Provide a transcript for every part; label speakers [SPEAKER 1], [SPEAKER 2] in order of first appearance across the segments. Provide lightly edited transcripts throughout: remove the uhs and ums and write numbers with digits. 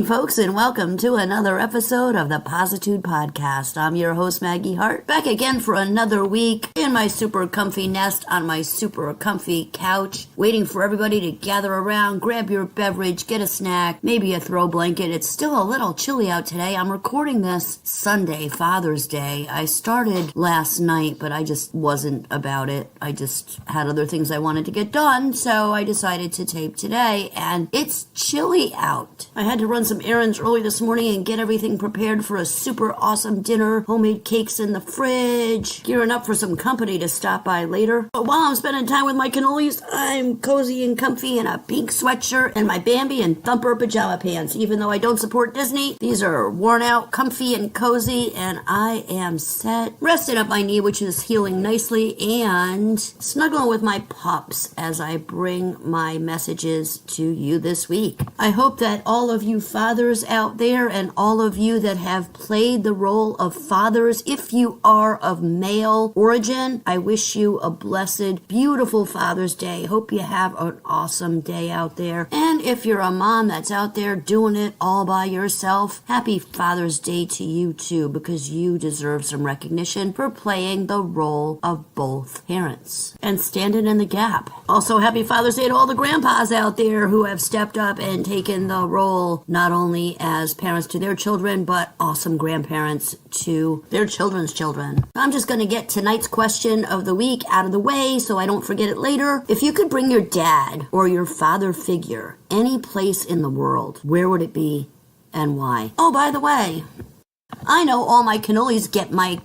[SPEAKER 1] Folks, and welcome to another episode of the Positude Podcast. I'm your host, Maggie Hart, back again for another week in my super comfy nest on my super comfy couch, waiting for everybody to gather around, grab your beverage, get a snack, maybe a throw blanket. It's still a little chilly out today. I'm recording this Sunday, Father's Day. I started last night, but I just wasn't about it. I just had other things I wanted to get done, so I decided to tape today, and it's chilly out. I had to run some errands early this morning and get everything prepared for a super awesome dinner. Homemade cakes in the fridge. Gearing up for some company to stop by later. But while I'm spending time with my cannolis, I'm cozy and comfy in a pink sweatshirt and my Bambi and Thumper pajama pants. Even though I don't support Disney, these are worn out, comfy, and cozy, and I am set. Resting up my knee, which is healing nicely, and snuggling with my pups as I bring my messages to you this week. I hope that all of you fathers out there and all of you that have played the role of fathers, if you are of male origin, I wish you a blessed, beautiful Father's Day. Hope you have an awesome day out there. And if you're a mom that's out there doing it all by yourself, happy Father's Day to you too, because you deserve some recognition for playing the role of both parents and standing in the gap. Also, happy Father's Day to all the grandpas out there who have stepped up and taken the role not only as parents to their children, but awesome grandparents to their children's children. I'm just going to get tonight's question of the week out of the way so I don't forget it later. If you could bring your dad or your father figure any place in the world, where would it be and why? Oh, by the way, I know all my cannolis get my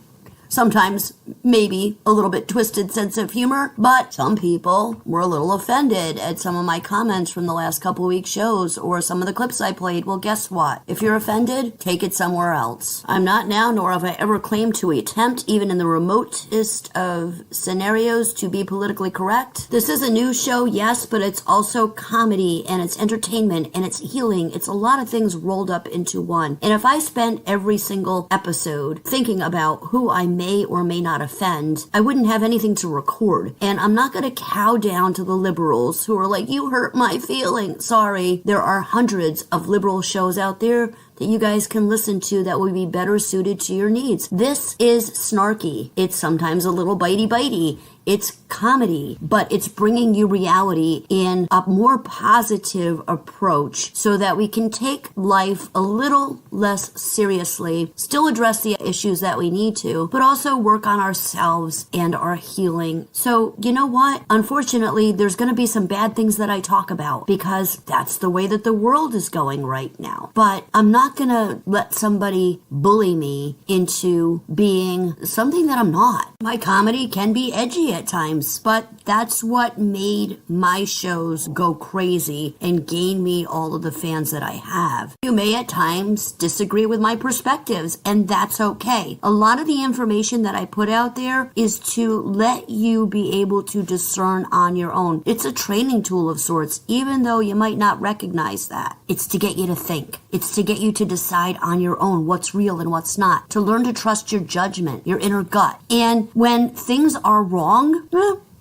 [SPEAKER 1] sometimes maybe a little bit twisted sense of humor, but some people were a little offended at some of my comments from the last couple of weeks' shows or some of the clips I played. Well, guess what? If you're offended, take it somewhere else. I'm not now, nor have I ever claimed to attempt, even in the remotest of scenarios, to be politically correct. This is a news show, yes, but it's also comedy, and it's entertainment, and it's healing. It's a lot of things rolled up into one. And if I spent every single episode thinking about who I may or may not offend, I wouldn't have anything to record. And I'm not going to cow down to the liberals who are like, you hurt my feelings. Sorry, there are hundreds of liberal shows out there that you guys can listen to that will be better suited to your needs. This is snarky. It's sometimes a little bitey. It's comedy, but it's bringing you reality in a more positive approach so that we can take life a little less seriously, still address the issues that we need to, but also work on ourselves and our healing. So, you know what? Unfortunately, there's going to be some bad things that I talk about because that's the way that the world is going right now. But I'm not going to let somebody bully me into being something that I'm not. My comedy can be edgy at times, but that's what made my shows go crazy and gain me all of the fans that I have. You may at times disagree with my perspectives, and that's okay. A lot of the information that I put out there is to let you be able to discern on your own. It's a training tool of sorts, even though you might not recognize that. It's to get you to think. It's to get you to decide on your own what's real and what's not. To learn to trust your judgment, your inner gut. And when things are wrong,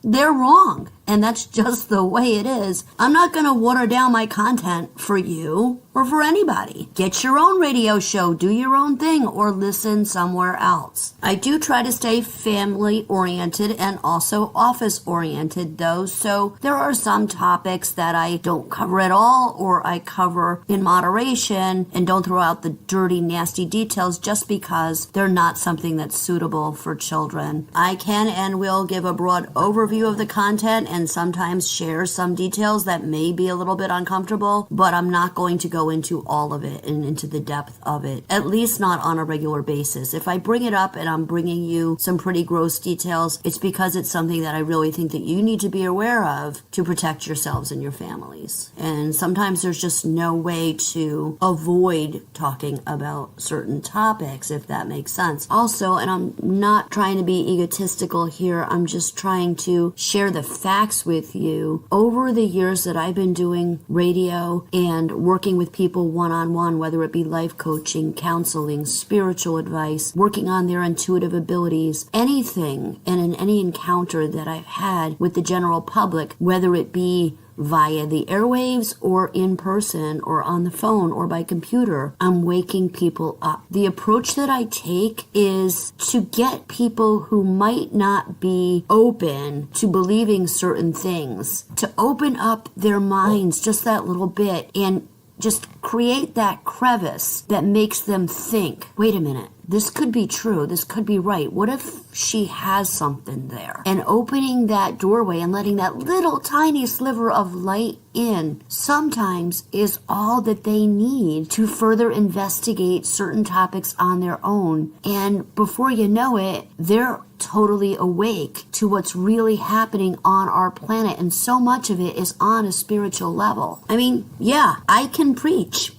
[SPEAKER 1] they're wrong. And that's just the way it is. I'm not going to water down my content for you or for anybody. Get your own radio show, do your own thing, or listen somewhere else. I do try to stay family-oriented and also office-oriented, though, so there are some topics that I don't cover at all, or I cover in moderation and don't throw out the dirty, nasty details just because they're not something that's suitable for children. I can and will give a broad overview of the content and sometimes share some details that may be a little bit uncomfortable, but I'm not going to go into all of it and into the depth of it, at least not on a regular basis. If I bring it up and I'm bringing you some pretty gross details, it's because it's something that I really think that you need to be aware of to protect yourselves and your families. And sometimes there's just no way to avoid talking about certain topics, if that makes sense. Also, and I'm not trying to be egotistical here, I'm just trying to share the facts with you. Over the years that I've been doing radio and working with people one-on-one, whether it be life coaching, counseling, spiritual advice, working on their intuitive abilities, anything, and in any encounter that I've had with the general public, whether it be via the airwaves or in person or on the phone or by computer, I'm waking people up. The approach that I take is to get people who might not be open to believing certain things, to open up their minds just that little bit and just create that crevice that makes them think, wait a minute, this could be true, this could be right. What if she has something there? And opening that doorway and letting that little tiny sliver of light in sometimes is all that they need to further investigate certain topics on their own. And before you know it, they're totally awake to what's really happening on our planet. And so much of it is on a spiritual level. I mean, yeah, I can preach.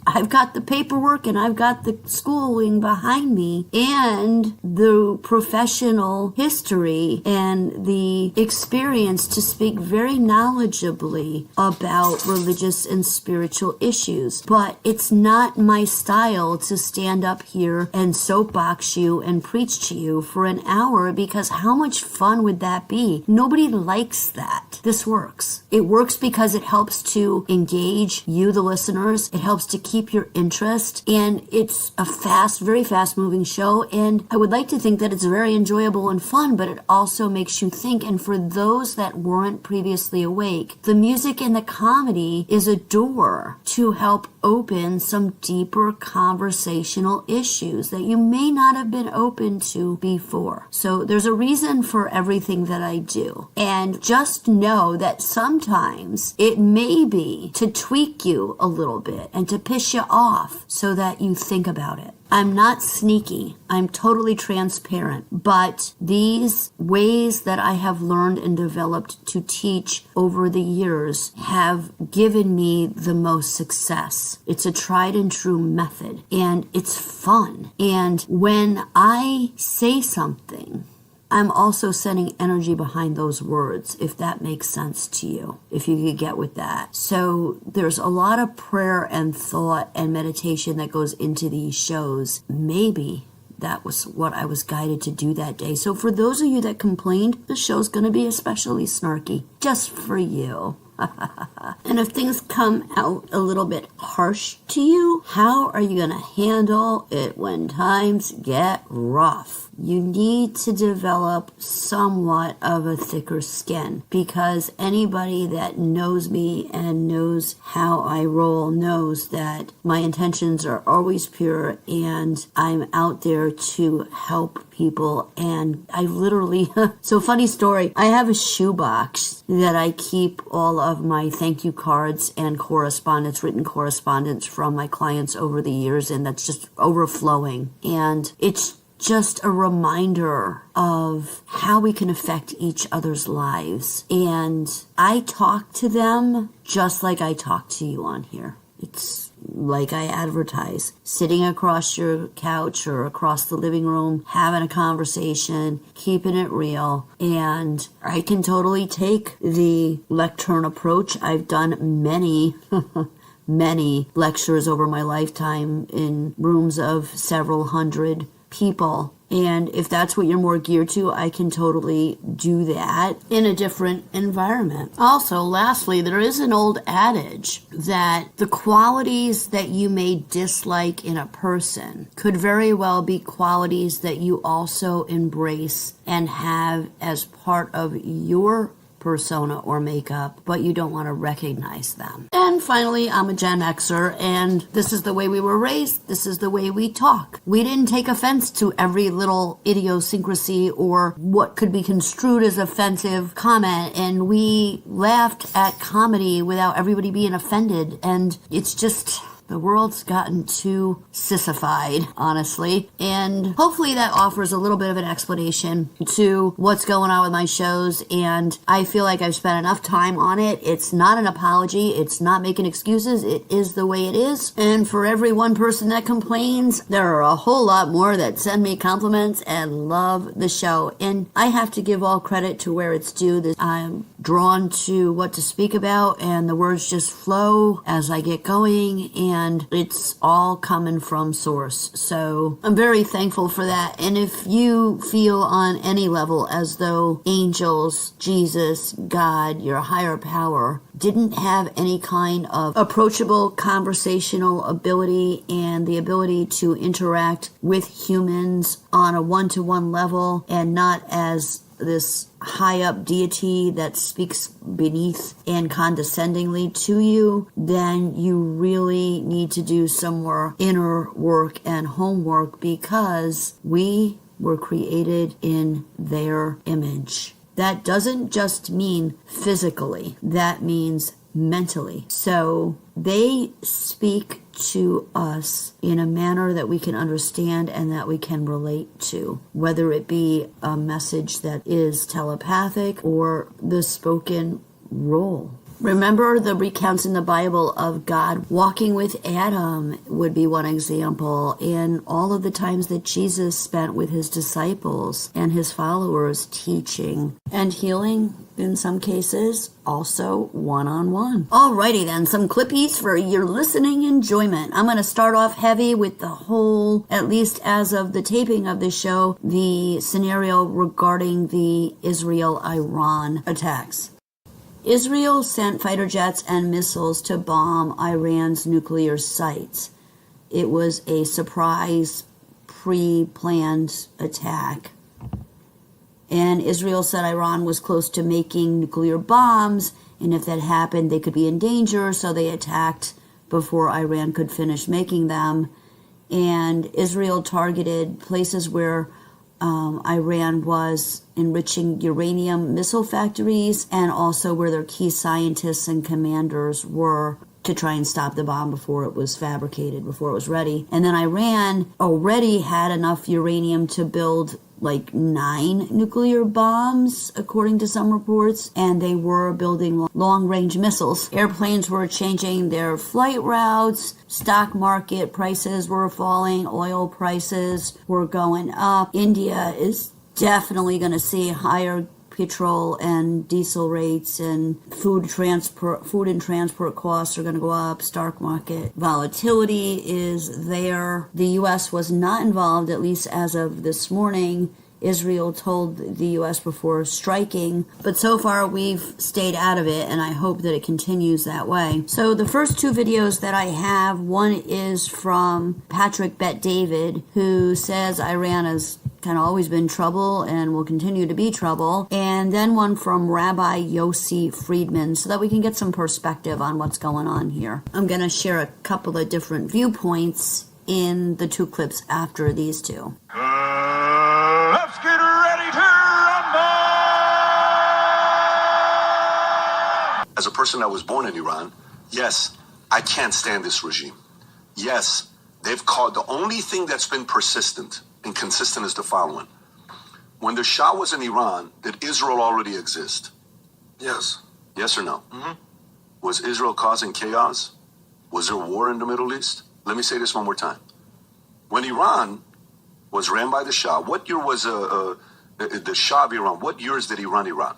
[SPEAKER 1] I've got the paperwork and I've got the schooling behind me and the professional history and the experience to speak very knowledgeably about religious and spiritual issues. But it's not my style to stand up here and soapbox you and preach to you for an hour, because how much fun would that be? Nobody likes that. This works. It works because it helps to engage you, the listeners. It helps to keep your interest, and it's a very fast moving show, and I would like to think that it's very enjoyable and fun, but it also makes you think. And for those that weren't previously awake, the music and the comedy is a door to help open some deeper conversational issues that you may not have been open to before. So there's a reason for everything that I do, and just know that sometimes it may be to tweak you a little bit and to piss you off so that you think about it. I'm not sneaky. I'm totally transparent. But these ways that I have learned and developed to teach over the years have given me the most success. It's a tried and true method, and it's fun. And when I say something, I'm also sending energy behind those words, if that makes sense to you, if you could get with that. So there's a lot of prayer and thought and meditation that goes into these shows. Maybe that was what I was guided to do that day. So for those of you that complained, the show's going to be especially snarky, just for you. And if things come out a little bit harsh to you, how are you going to handle it when times get rough? You need to develop somewhat of a thicker skin, because anybody that knows me and knows how I roll knows that my intentions are always pure, and I'm out there to help people. And I literally, so funny story, I have a shoebox that I keep all of my thank you cards and correspondence, written correspondence from my clients over the years, and that's just overflowing. And it's just a reminder of how we can affect each other's lives. And I talk to them just like I talk to you on here. It's like I advertise, sitting across your couch or across the living room, having a conversation, keeping it real. And I can totally take the lectern approach. I've done many lectures over my lifetime in rooms of several hundred people. And if that's what you're more geared to, I can totally do that in a different environment. Also, lastly, there is an old adage that the qualities that you may dislike in a person could very well be qualities that you also embrace and have as part of your persona or makeup, but you don't want to recognize them. And finally, I'm a Gen Xer, and this is the way we were raised. This is the way we talk. We didn't take offense to every little idiosyncrasy or what could be construed as offensive comment, and we laughed at comedy without everybody being offended. And it's just... the world's gotten too sissified, honestly, and hopefully that offers a little bit of an explanation to what's going on with my shows, and I feel like I've spent enough time on it. It's not an apology. It's not making excuses. It is the way it is, and for every one person that complains, there are a whole lot more that send me compliments and love the show, and I have to give all credit to where it's due. I'm drawn to what to speak about, and the words just flow as I get going, and it's all coming from source. So I'm very thankful for that. And if you feel on any level as though angels, Jesus, God, your higher power didn't have any kind of approachable conversational ability and the ability to interact with humans on a one-to-one level and not as this high up deity that speaks beneath and condescendingly to you, then you really need to do some more inner work and homework, because we were created in their image. That doesn't just mean physically, that means mentally. So they speak to us in a manner that we can understand and that we can relate to, whether it be a message that is telepathic or the spoken role. Remember the recounts in the Bible of God walking with Adam would be one example, and all of the times that Jesus spent with his disciples and his followers teaching and healing in some cases, also one-on-one. Alrighty then, some clippies for your listening enjoyment. I'm going to start off heavy with the whole, at least as of the taping of the show, the scenario regarding the Israel-Iran attacks. Israel sent fighter jets and missiles to bomb Iran's nuclear sites. It was a surprise, pre-planned attack. And Israel said Iran was close to making nuclear bombs, and if that happened, they could be in danger, so they attacked before Iran could finish making them. And Israel targeted places where Iran was enriching uranium missile factories, and also where their key scientists and commanders were, to try and stop the bomb before it was fabricated, before it was ready. And then Iran already had enough uranium to build like 9 nuclear bombs, according to some reports, and they were building long-range missiles. Airplanes were changing their flight routes, stock market prices were falling, oil prices were going up. India is definitely going to see higher petrol and diesel rates, and food and transport costs are going to go up. Stock market volatility is there. The U.S. was not involved, at least as of this morning. Israel told the U.S. before striking, but so far we've stayed out of it, and I hope that it continues that way. So the first 2 videos that I have, one is from Patrick Bet David, who says Iran has kind of always been trouble and will continue to be trouble, and then one from Rabbi Yossi Friedman, so that we can get some perspective on what's going on here. I'm going to share a couple of different viewpoints in the 2 clips after these 2.
[SPEAKER 2] Let's get ready to rumble!
[SPEAKER 3] As a person that was born in Iran, yes, I can't stand this regime. Yes, they've called, the only thing that's been persistent and consistent is the following. When the Shah was in Iran, did Israel already exist?
[SPEAKER 2] Yes.
[SPEAKER 3] Yes or no?
[SPEAKER 2] Mm-hmm.
[SPEAKER 3] Was Israel causing chaos? Was there war in the Middle East? Let me say this one more time. When Iran was ran by the Shah, what year was the Shah of Iran? What years did he run Iran?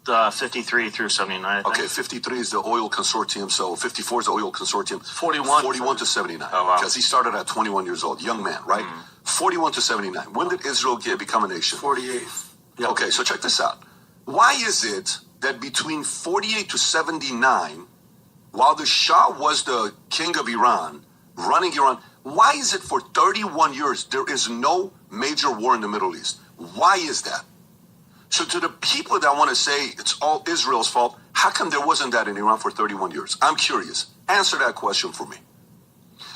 [SPEAKER 2] 53 through 79, I think.
[SPEAKER 3] Okay, 53 is the oil consortium, so 54 is the oil consortium.
[SPEAKER 2] 41
[SPEAKER 3] to 79.
[SPEAKER 2] Oh, wow.
[SPEAKER 3] Because he started at 21 years old, young man, right? 41 to 79. When did Israel become a nation?
[SPEAKER 2] 48.
[SPEAKER 3] Yep. Okay, so check this out. Why is it that between 48 to 79, while the Shah was the king of Iran, running Iran, why is it for 31 years there is no major war in the Middle East? Why is that? So to the people that want to say it's all Israel's fault, how come there wasn't that in Iran for 31 years? I'm curious. Answer that question for me.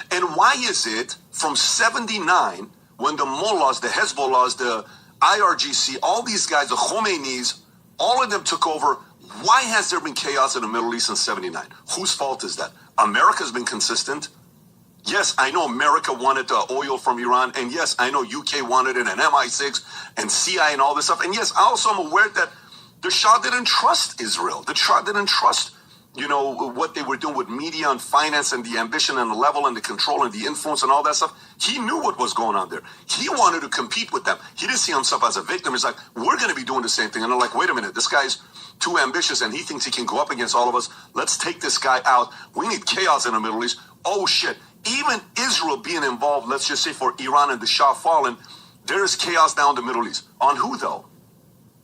[SPEAKER 3] And why is it from 79, when the mullahs, the Hezbollahs, the IRGC, all these guys, the Khomeinis, all of them took over, why has there been chaos in the Middle East since 79? Whose fault is that? America's been consistent. Yes, I know America wanted the oil from Iran, and yes, I know UK wanted it, and MI6, and CIA, and all this stuff. And yes, I also am aware that the Shah didn't trust Israel. The Shah didn't trust, what they were doing with media and finance and the ambition and the level and the control and the influence and all that stuff. He knew what was going on there. He wanted to compete with them. He didn't see himself as a victim. He's like, we're going to be doing the same thing. And they're like, wait a minute, this guy's too ambitious and he thinks he can go up against all of us. Let's take this guy out. We need chaos in the Middle East. Oh, shit. Even Israel being involved, let's just say for Iran and the Shah fallen, there is chaos now in the Middle East. On who, though?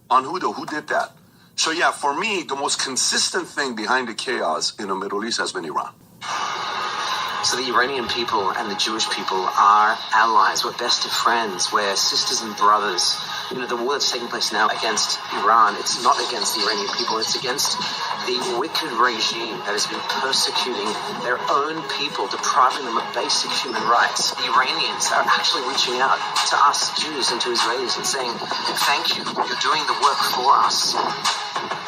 [SPEAKER 3] On who, though? Who did that? So, yeah, for me, the most consistent thing behind the chaos in the Middle East has been Iran.
[SPEAKER 4] So the Iranian people and the Jewish people are allies. We're best of friends. We're sisters and brothers. The war that's taking place now against Iran, it's not against the Iranian people. It's against the wicked regime that has been persecuting their own people, depriving them of basic human rights. The Iranians are actually reaching out to us Jews and to Israelis and saying, thank you. You're doing the work for us.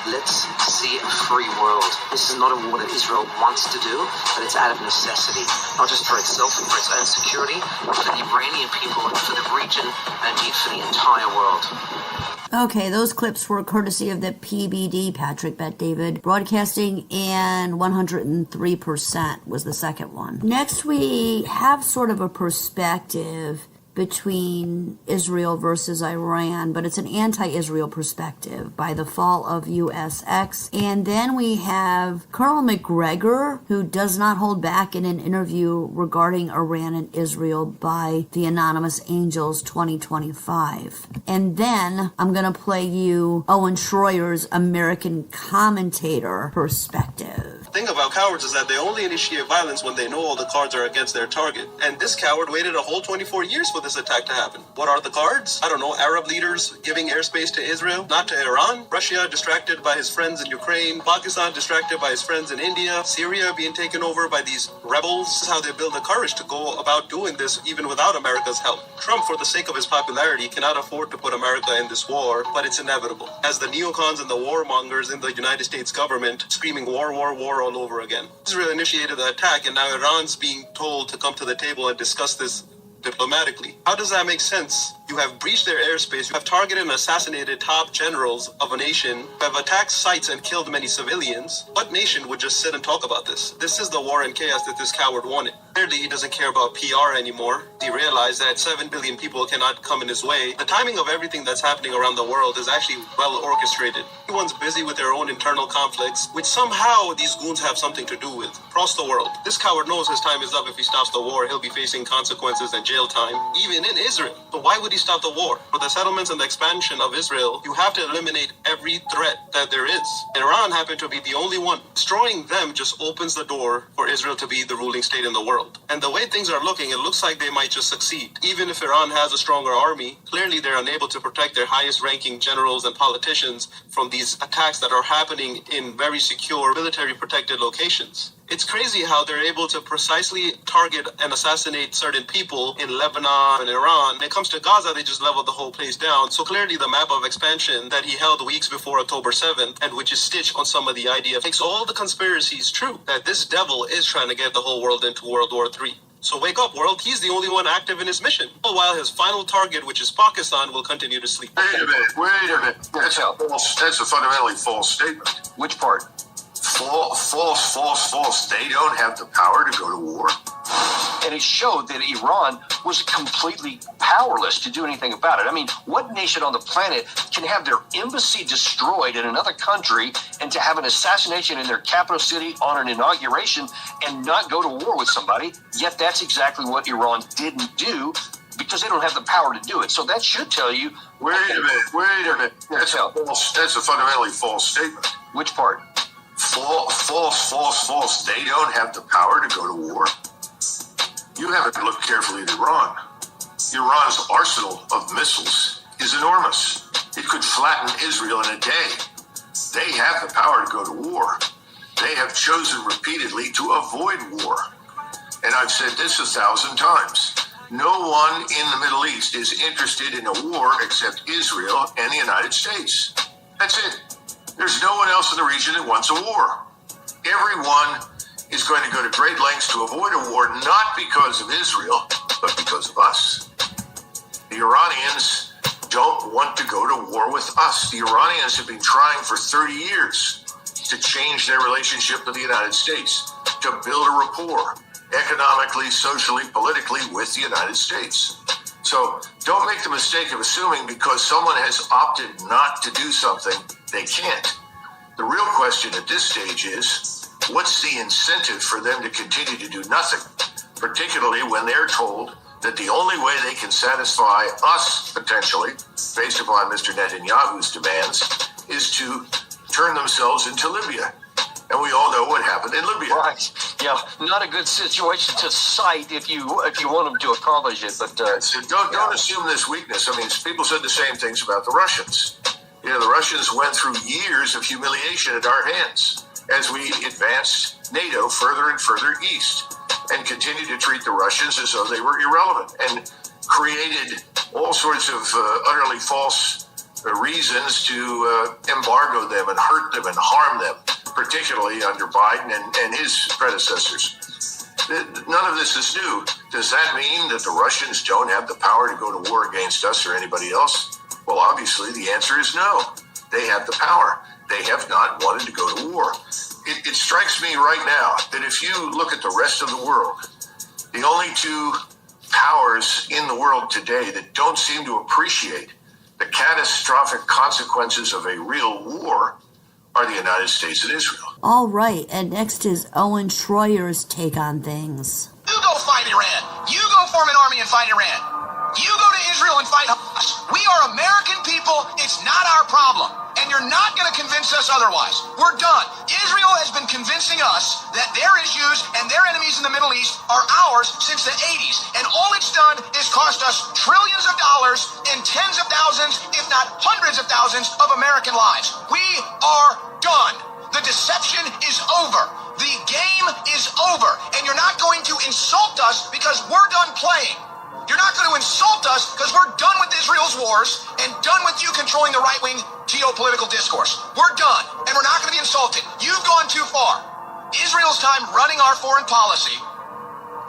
[SPEAKER 4] Let's see a free world. This is not a war that Israel wants to do, but it's out of necessity, not just for itself and for its own security, but for the Iranian people, for the region, and indeed for the entire world.
[SPEAKER 1] Okay, those clips were courtesy of the PBD, Patrick Bet David Broadcasting, and 103% was the second one. Next, we have sort of a perspective between Israel versus Iran, but it's an anti-Israel perspective by the fall of USX. And then we have Colonel McGregor, who does not hold back in an interview regarding Iran and Israel by the Anonymous Angels 2025. And then I'm going to play you Owen Schroyer's American commentator perspective.
[SPEAKER 5] The thing about cowards is that they only initiate violence when they know all the cards are against their target. And this coward waited a whole 24 years for this attack to happen. What are the cards? I don't know, Arab leaders giving airspace to Israel, not to Iran. Russia distracted by his friends in Ukraine. Pakistan distracted by his friends in India. Syria being taken over by these rebels. This is how they build the courage to go about doing this even without America's help. Trump, for the sake of his popularity, cannot afford to put America in this war, but it's inevitable. As the neocons and the warmongers in the United States government screaming war, war, war all over again. Israel initiated the attack, and now Iran's being told to come to the table and discuss this diplomatically. How does that make sense? You have breached their airspace, you have targeted and assassinated top generals of a nation, you have attacked sites and killed many civilians. What nation would just sit and talk about this? This is the war and chaos that this coward wanted. Clearly, he doesn't care about PR anymore. He realized that 7 billion people cannot come in his way. The timing of everything that's happening around the world is actually well orchestrated. Everyone's busy with their own internal conflicts, which somehow these goons have something to do with across the world. This coward knows his time is up. If he stops the war, he'll be facing consequences and jail time, even in Israel. So why would he stop the war? For the settlements and the expansion of Israel, you have to eliminate every threat that there is. Iran happened to be the only one. Destroying them just opens the door for Israel to be the ruling state in the world. And the way things are looking, it looks like they might just succeed. Even if Iran has a stronger army, clearly they're unable to protect their highest ranking generals and politicians from these attacks that are happening in very secure military protected locations. It's crazy how they're able to precisely target and assassinate certain people in Lebanon and Iran. When it comes to Gaza, they just leveled the whole place down. So clearly the map of expansion that he held weeks before October 7th, and which is stitched on some of the idea, makes all the conspiracies true, that this devil is trying to get the whole world into World War III. So wake up, world. He's the only one active in his mission. While his final target, which is Pakistan, will continue to sleep.
[SPEAKER 6] Wait a minute. That's a fundamentally false statement.
[SPEAKER 7] Which part?
[SPEAKER 6] False. They don't have the power to go to war.
[SPEAKER 7] And it showed that Iran was completely powerless to do anything about it. I mean, what nation on the planet can have their embassy destroyed in another country and to have an assassination in their capital city on an inauguration and not go to war with somebody? Yet that's exactly what Iran didn't do, because they don't have the power to do it. So that should tell you...
[SPEAKER 6] Wait a minute. That's a fundamentally false statement.
[SPEAKER 7] Which part?
[SPEAKER 6] False. They don't have the power to go to war. You haven't looked carefully at Iran. Iran's arsenal of missiles is enormous. It could flatten Israel in a day. They have the power to go to war. They have chosen repeatedly to avoid war. And I've said this 1,000 times. No one in the Middle East is interested in a war except Israel and the United States. That's it. There's no one else in the region that wants a war. Everyone is going to go to great lengths to avoid a war, not because of Israel, but because of us. The Iranians don't want to go to war with us. The Iranians have been trying for 30 years to change their relationship with the United States, to build a rapport, economically, socially, politically, with the United States. So don't make the mistake of assuming because someone has opted not to do something, they can't. The real question at this stage is, what's the incentive for them to continue to do nothing, particularly when they're told that the only way they can satisfy us, potentially, based upon Mr. Netanyahu's demands, is to turn themselves into Libya. And we all know what happened in Libya.
[SPEAKER 7] Right. Yeah, not a good situation to cite if you want them to accomplish it. But
[SPEAKER 6] so don't assume this weakness. I mean, people said the same things about the Russians. You know, the Russians went through years of humiliation at our hands as we advanced NATO further and further east and continued to treat the Russians as though they were irrelevant and created all sorts of utterly false reasons to embargo them and hurt them and harm them, particularly under Biden and his predecessors. None of this is new. Does that mean that the Russians don't have the power to go to war against us or anybody else? Well, obviously, the answer is no. They have the power. They have not wanted to go to war. It strikes me right now that if you look at the rest of the world, the only two powers in the world today that don't seem to appreciate the catastrophic consequences of a real war are the United States and Israel.
[SPEAKER 1] All right, and next is Owen Schroyer's take on things.
[SPEAKER 8] You go fight Iran. You go form an army and fight Iran. You go to Israel and fight Hamas. We are American people. It's not our problem. And you're not going to convince us otherwise. We're done. Israel has been convincing us that their issues and their enemies in the Middle East are ours since the 80s. And all it's done is cost us trillions of dollars and tens of thousands, if not hundreds of thousands, of American lives. We are done. The deception is over. The game is over. And you're not going to insult us because we're done playing. You're not going to insult us because we're done with Israel's wars and done with you controlling the right-wing geopolitical discourse. We're done, and we're not going to be insulted. You've gone too far. Israel's time running our foreign policy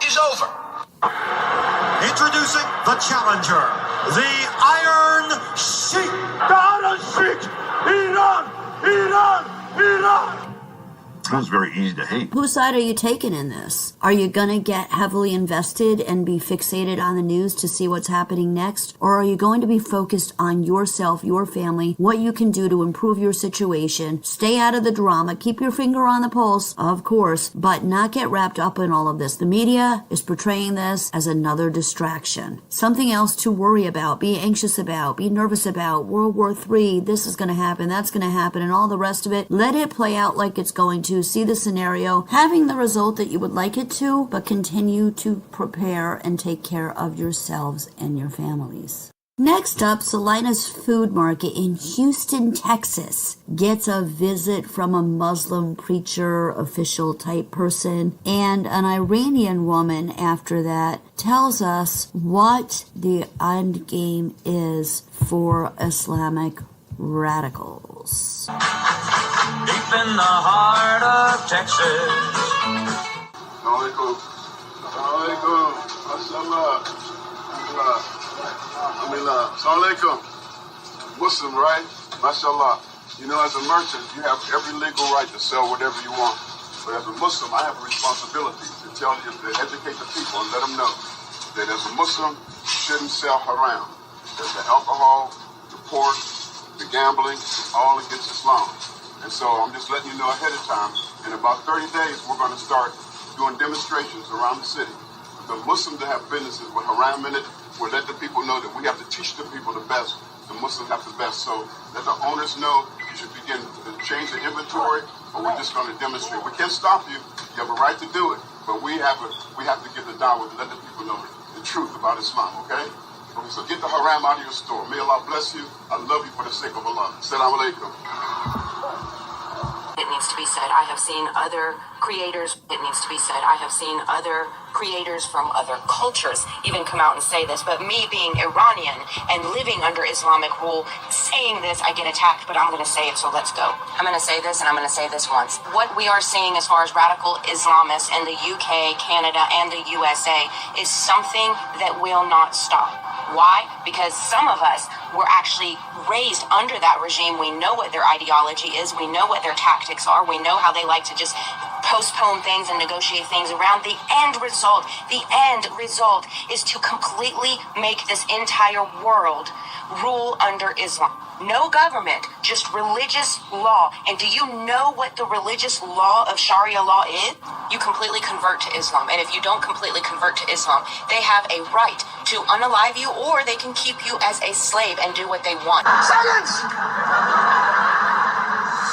[SPEAKER 8] is over.
[SPEAKER 2] Introducing the challenger, the Iron Sheik. The Iron Sheik! Iran! Iran! Iran!
[SPEAKER 6] Sounds very easy to hate.
[SPEAKER 1] Whose side are you taking in this? Are you going to get heavily invested and be fixated on the news to see what's happening next? Or are you going to be focused on yourself, your family, what you can do to improve your situation, stay out of the drama, keep your finger on the pulse, of course, but not get wrapped up in all of this? The media is portraying this as another distraction. Something else to worry about, be anxious about, be nervous about, World War III, this is going to happen, that's going to happen, and all the rest of it. Let it play out like it's going to. See the scenario having the result that you would like it to, but continue to prepare and take care of yourselves and your families. Next up, Salina's Food Market in Houston, Texas gets a visit from a Muslim preacher, official type person, and an Iranian woman after that tells us what the end game is for Islamic radicals.
[SPEAKER 9] Deep in the heart of Texas.
[SPEAKER 6] Assalamualaikum. Assalamualaikum. Alhamdulillah. Assalamualaikum. Muslim, right? Mashallah. You know, as a merchant, you have every legal right to sell whatever you want. But as a Muslim, I have a responsibility to tell you, to educate the people and let them know that as a Muslim, you shouldn't sell haram. That the alcohol, the pork, the gambling, all against Islam. And so I'm just letting you know ahead of time, in about 30 days, we're going to start doing demonstrations around the city. The Muslims that have businesses with haram in it, we'll let the people know that we have to teach the people the best. The Muslims have the best. So let the owners know you should begin to change the inventory, or we're just going to demonstrate. We can't stop you. You have a right to do it. But we have to give the dawah to let the people know the truth about Islam, okay?
[SPEAKER 10] Okay, so get the haram out of your store. May Allah bless you. I love you for the sake of Allah. Assalamu alaikum.
[SPEAKER 11] It needs to be said, I have seen other creators, it needs to be said, I have seen other creators from other cultures even come out and say this, but me being Iranian and living under Islamic rule, saying this, I get attacked, but I'm going to say it, so let's go. I'm going to say this, and I'm going to say this once. What we are seeing as far as radical Islamists in the UK, Canada, and the USA is something that will not stop. Why? Because some of us were actually raised under that regime. We know what their ideology is. We know what their tactics are. We know how they like to just postpone things and negotiate things around. The end result is to completely make this entire world rule under Islam. No government, just religious law. And do you know what the religious law of Sharia law is? You completely convert to Islam. And if you don't completely convert to Islam, they have a right to unalive you, or they can keep you as a slave and do what they want.
[SPEAKER 2] Silence!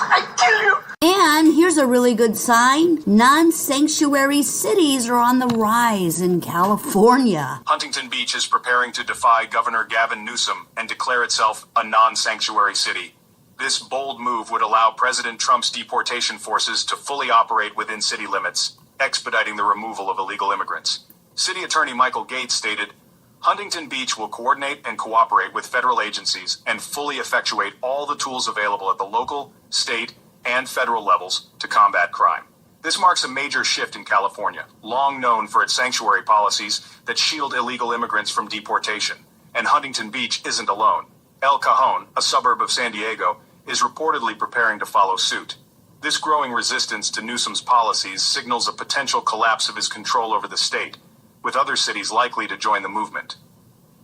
[SPEAKER 2] I kill you!
[SPEAKER 1] And here's a really good sign. Non-sanctuary cities are on the rise in California.
[SPEAKER 12] Huntington Beach is preparing to defy Governor Gavin Newsom and declare itself a non-sanctuary city. This bold move would allow President Trump's deportation forces to fully operate within city limits, expediting the removal of illegal immigrants. City Attorney Michael Gates stated, Huntington Beach will coordinate and cooperate with federal agencies and fully effectuate all the tools available at the local, state, and federal levels to combat crime. This marks a major shift in California, long known for its sanctuary policies that shield illegal immigrants from deportation. And Huntington Beach isn't alone. El Cajon, a suburb of San Diego, is reportedly preparing to follow suit. This growing resistance to Newsom's policies signals a potential collapse of his control over the state, with other cities likely to join the movement.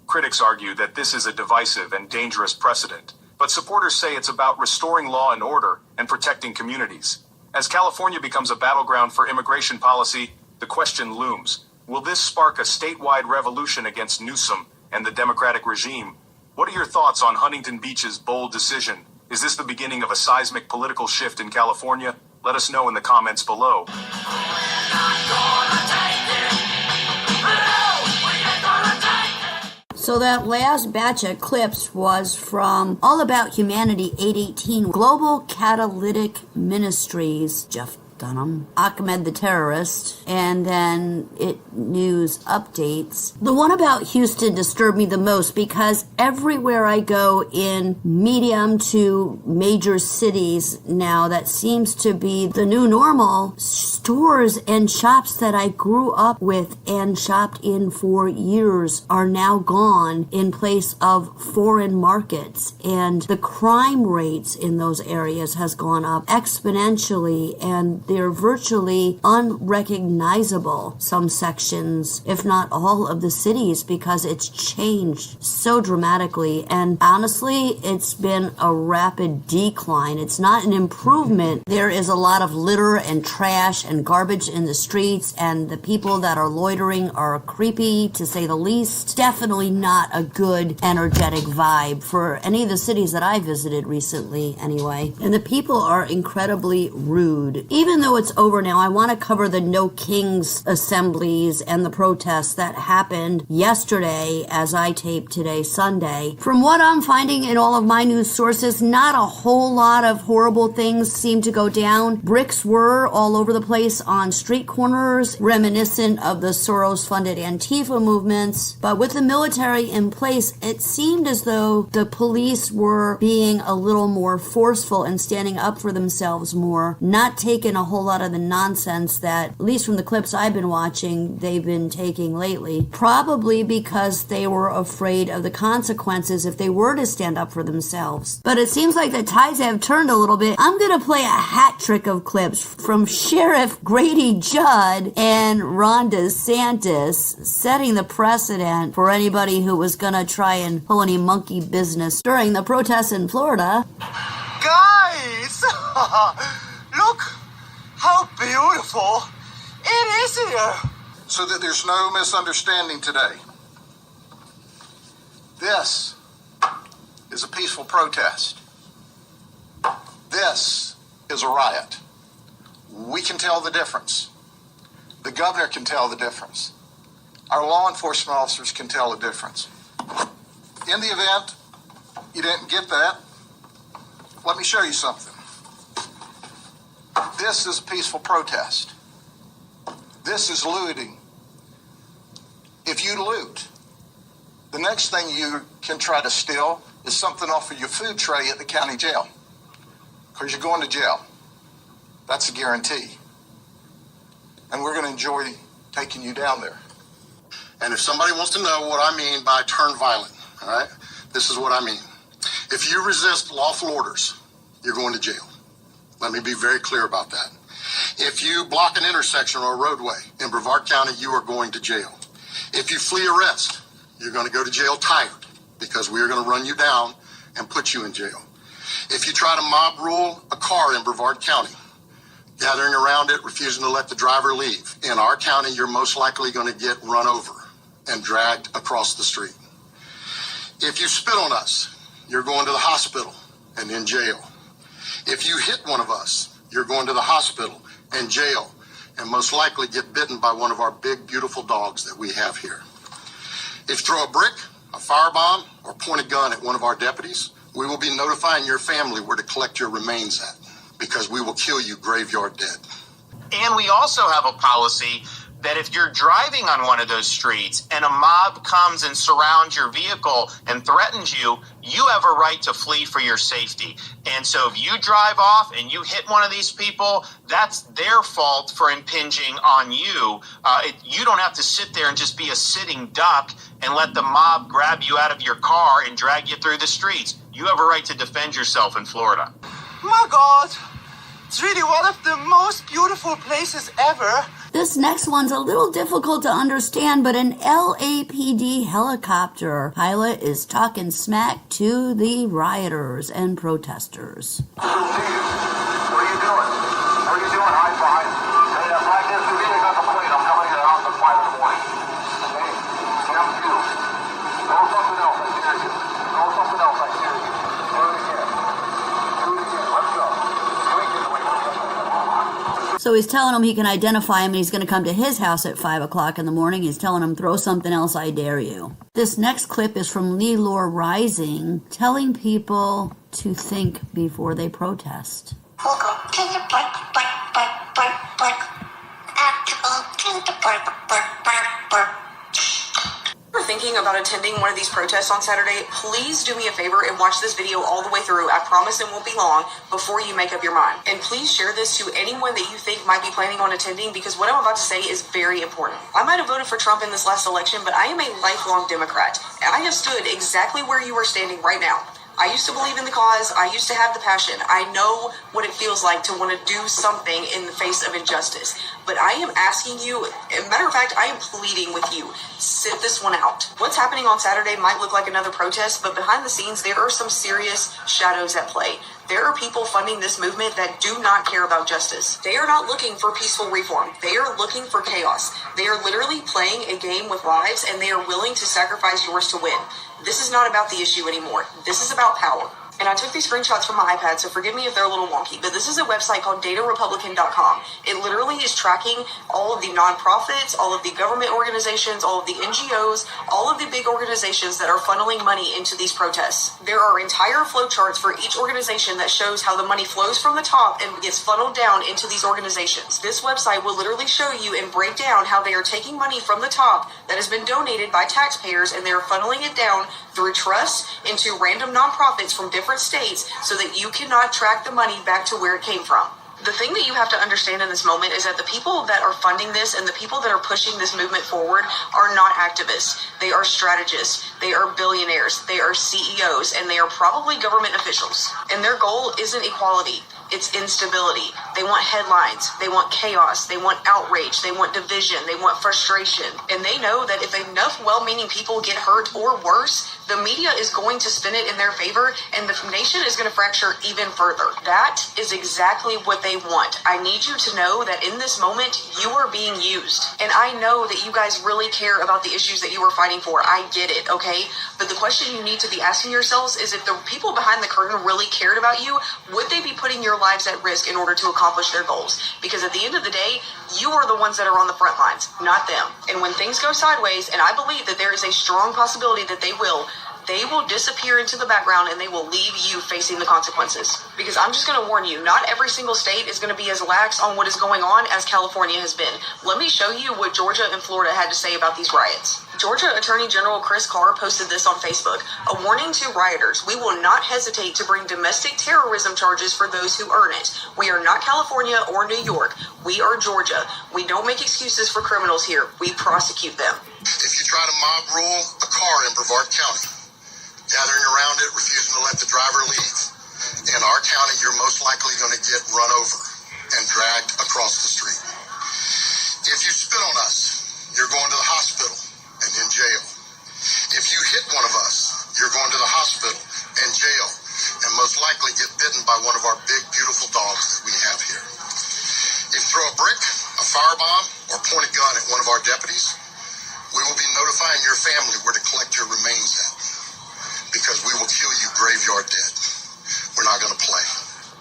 [SPEAKER 12] Critics argue that this is a divisive and dangerous precedent, but supporters say it's about restoring law and order and protecting communities. As California becomes a battleground for immigration policy, the question looms. Will this spark a statewide revolution against Newsom and the Democratic regime? What are your thoughts on Huntington Beach's bold decision? Is this the beginning of a seismic political shift in California? Let us know in the comments below.
[SPEAKER 1] So that last batch of clips was from All About Humanity 818, Global Catalytic Ministries, Jeff Dunham, Ahmed the Terrorist, and then news updates. The one about Houston disturbed me the most because everywhere I go in medium to major cities now, that seems to be the new normal. Stores and shops that I grew up with and shopped in for years are now gone in place of foreign markets, and the crime rates in those areas has gone up exponentially, and they're virtually unrecognizable, some sections, if not all of the cities, because it's changed so dramatically. And honestly, it's been a rapid decline. It's not an improvement. There is a lot of litter and trash and garbage in the streets, and the people that are loitering are creepy, to say the least. Definitely not a good, energetic vibe for any of the cities that I visited recently, anyway. And the people are incredibly rude. Even though it's over now, I want to cover the No Kings assemblies and the protests that happened yesterday as I tape today, Sunday. From what I'm finding in all of my news sources, not a whole lot of horrible things seem to go down. Bricks were all over the place on street corners, reminiscent of the Soros-funded Antifa movements. But with the military in place, it seemed as though the police were being a little more forceful and standing up for themselves more, not taking a whole lot of the nonsense that, at least from the clips I've been watching, they've been taking lately. Probably because they were afraid of the consequences if they were to stand up for themselves. But it seems like the tides have turned a little bit. I'm going to play a hat trick of clips from Sheriff Grady Judd and Ron DeSantis, setting the precedent for anybody who was going to try and pull any monkey business during the protests in Florida.
[SPEAKER 2] Guys! Look how beautiful it is here!
[SPEAKER 10] So that there's no misunderstanding today, this is a peaceful protest. This is a riot. We can tell the difference. The governor can tell the difference. Our law enforcement officers can tell the difference.
[SPEAKER 8] In the event you didn't get that, let me show you something. This is a peaceful protest. This is looting. If you loot, the next thing you can try to steal is something off of your food tray at the county jail, because you're going to jail. That's a guarantee. And we're going to enjoy taking you down there.
[SPEAKER 10] And if somebody wants to know what I mean by turn violent, all right, this is what I mean. If you resist lawful orders, you're going to jail. Let me be very clear about that. If you block an intersection or a roadway in Brevard County, you are going to jail. If you flee arrest, you're going to go to jail tired, because we are going to run you down and put you in jail. If you try to mob rule a car in Brevard County, gathering around it, refusing to let the driver leave, in our county, you're most likely going to get run over and dragged across the street. If you spit on us, you're going to the hospital and in jail. If you hit one of us, you're going to the hospital and jail, and most likely get bitten by one of our big, beautiful dogs that we have here. If you throw a brick, a firebomb, or point a gun at one of our deputies, we will be notifying your family where to collect your remains at, because we will kill you graveyard dead.
[SPEAKER 13] And we also have a policy that if you're driving on one of those streets and a mob comes and surrounds your vehicle and threatens you, you have a right to flee for your safety. And so if you drive off and you hit one of these people, that's their fault for impinging on you. You don't have to sit there and just be a sitting duck and let the mob grab you out of your car and drag you through the streets. You have a right to defend yourself in Florida.
[SPEAKER 14] My God, it's really one of the most beautiful places ever.
[SPEAKER 1] This next one's a little difficult to understand, but an LAPD helicopter pilot is talking smack to the rioters and protesters.
[SPEAKER 2] What are you doing? What are you doing? High five. Hey, flag this to me. I got the plane. I'm coming here out at 5 in the morning. Hey, Camp you. Go something else. I hear you. Go something else. I hear you. Do it again. Do it again. Let's go.
[SPEAKER 1] So he's telling him he can identify him and he's going to come to his house at 5 o'clock in the morning. He's telling him, throw something else, I dare you. This next clip is from Lelore Rising, telling people to think before they protest.
[SPEAKER 15] Welcome to the
[SPEAKER 11] If you're thinking about attending one of these protests on Saturday, please do me a favor and watch this video all the way through. I promise it won't be long before you make up your mind. And please share this to anyone that you think might be planning on attending, because what I'm about to say is very important. I might have voted for Trump in this last election, but I am a lifelong Democrat. And I have stood exactly where you are standing right now. I used to believe in the cause. I used to have the passion. I know what it feels like to want to do something in the face of injustice. But I am asking you, as a matter of fact, I am pleading with you, sit this one out. What's happening on Saturday might look like another protest, but behind the scenes, there are some serious shadows at play. There are people funding this movement that do not care about justice. They are not looking for peaceful reform. They are looking for chaos. They are literally playing a game with lives, and they are willing to sacrifice yours to win. This is not about the issue anymore. This is about power. And I took these screenshots from my iPad, so forgive me if they're a little wonky, but this is a website called datarepublican.com. It literally is tracking all of the nonprofits, all of the government organizations, all of the NGOs, all of the big organizations that are funneling money into these protests. There are entire flow charts for each organization that shows how the money flows from the top and gets funneled down into these organizations. This website will literally show you and break down how they are taking money from the top that has been donated by taxpayers, and they're funneling it down through trusts into random nonprofits from different states so that you cannot track the money back to where it came from. The thing that you have to understand in this moment is that the people that are funding this and the people that are pushing this movement forward are not activists. They are strategists. They are billionaires. They are CEOs, and they are probably government officials. And their goal isn't equality. It's instability. They want headlines. They want chaos. They want outrage. They want division. They want frustration. And they know that if enough well-meaning people get hurt or worse, the media is going to spin it in their favor, and the nation is going to fracture even further. That is exactly what they want. I need you to know that in this moment, you are being used. And I know that you guys really care about the issues that you are fighting for. I get it, okay? But the question you need to be asking yourselves is, if the people behind the curtain really cared about you, would they be putting your lives at risk in order to accomplish their goals? Because at the end of the day, you are the ones that are on the front lines, not them. And when things go sideways, and I believe that there is a strong possibility that they will, they will disappear into the background and they will leave you facing the consequences. Because I'm just going to warn you, not every single state is going to be as lax on what is going on as California has been. Let me show you what Georgia and Florida had to say about these riots. Georgia Attorney General Chris Carr posted this on Facebook. A warning to rioters: we will not hesitate to bring domestic terrorism charges for those who earn it. We are not California or New York. We are Georgia. We don't make excuses for criminals here. We prosecute them.
[SPEAKER 10] If you try to mob rule a car in Brevard County, gathering around it, refusing to let the driver leave, in our county, you're most likely going to get run over and dragged across the street. If you spit on us, you're going to the hospital and in jail. If you hit one of us, you're going to the hospital and jail, and most likely get bitten by one of our big, beautiful dogs that we have here. If you throw a brick, a firebomb, or point a gun at one of our deputies, we will be notifying your family where to collect your remains at, because we will kill you graveyard dead. We're not going to play.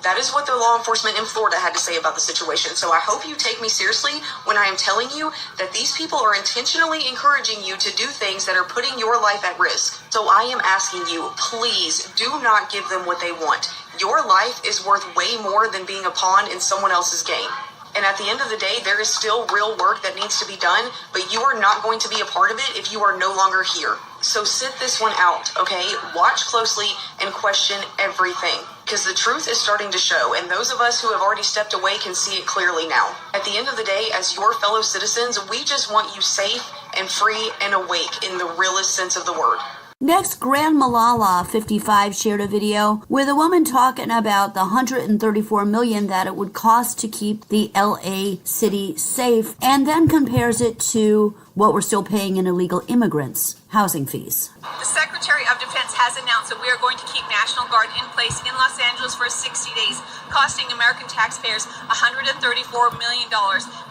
[SPEAKER 11] That is what the law enforcement in Florida had to say about the situation. So I hope you take me seriously when I am telling you that these people are intentionally encouraging you to do things that are putting your life at risk. So I am asking you, please do not give them what they want. Your life is worth way more than being a pawn in someone else's game. And at the end of the day, there is still real work that needs to be done, but you are not going to be a part of it if you are no longer here. So sit this one out, okay? Watch closely and question everything, because the truth is starting to show, and those of us who have already stepped away can see it clearly now. At the end of the day, as your fellow citizens, we just want you safe and free and awake in the realest sense of the word.
[SPEAKER 1] Next, Grand Malala 55 shared a video with a woman talking about the $134 million that it would cost to keep the LA city safe, and then compares it to what we're still paying in illegal immigrants' housing fees.
[SPEAKER 15] The Secretary of Defense has announced that we are going to keep National Guard in place in Los Angeles for 60 days, costing American taxpayers $134 million.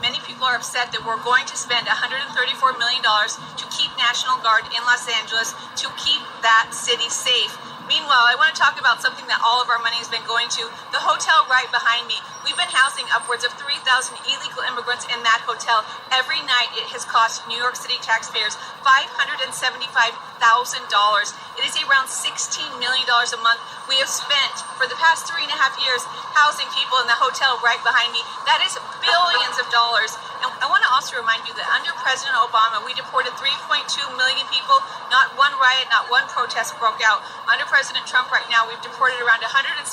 [SPEAKER 15] Many people are upset that we're going to spend $134 million to keep National Guard in Los Angeles, to keep that city safe. Meanwhile, I want to talk about something that all of our money has been going to, the hotel right behind me. We've been housing upwards of 3,000 illegal immigrants in that hotel. Every night it has cost New York City taxpayers $575,000. It is around $16 million a month we have spent for the past 3.5 years housing people in the hotel right behind me. That is billions of dollars. And I want to also remind you that under President Obama, we deported 3.2 million people. Not one riot, not one protest broke out. Under President Trump right now, we've deported around 165,000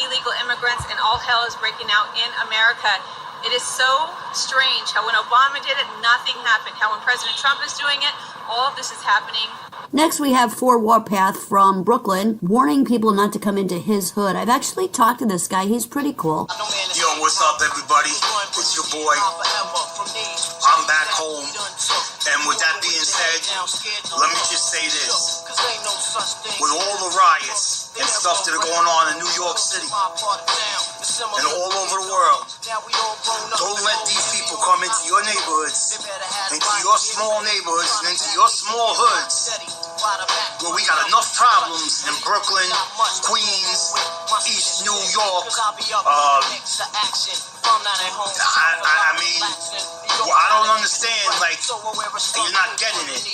[SPEAKER 15] illegal immigrants, and all hell is breaking out in America. It is so strange how when Obama did it, nothing happened. How when President Trump is doing it, all of this is happening.
[SPEAKER 1] Next, we have Fort Warpath from Brooklyn, warning people not to come into his hood. I've actually talked to this guy. He's pretty cool.
[SPEAKER 16] Yo, what's up, everybody? It's your boy. I'm back home. And with that being said, let me just say this. With all the riots and stuff that are going on in New York City and all over the world, don't let these people come into your neighborhoods, into your small neighborhoods, and into your small hoods, where we got enough problems in Brooklyn, Queens, East New York. I mean, I don't understand, like, you're not getting it.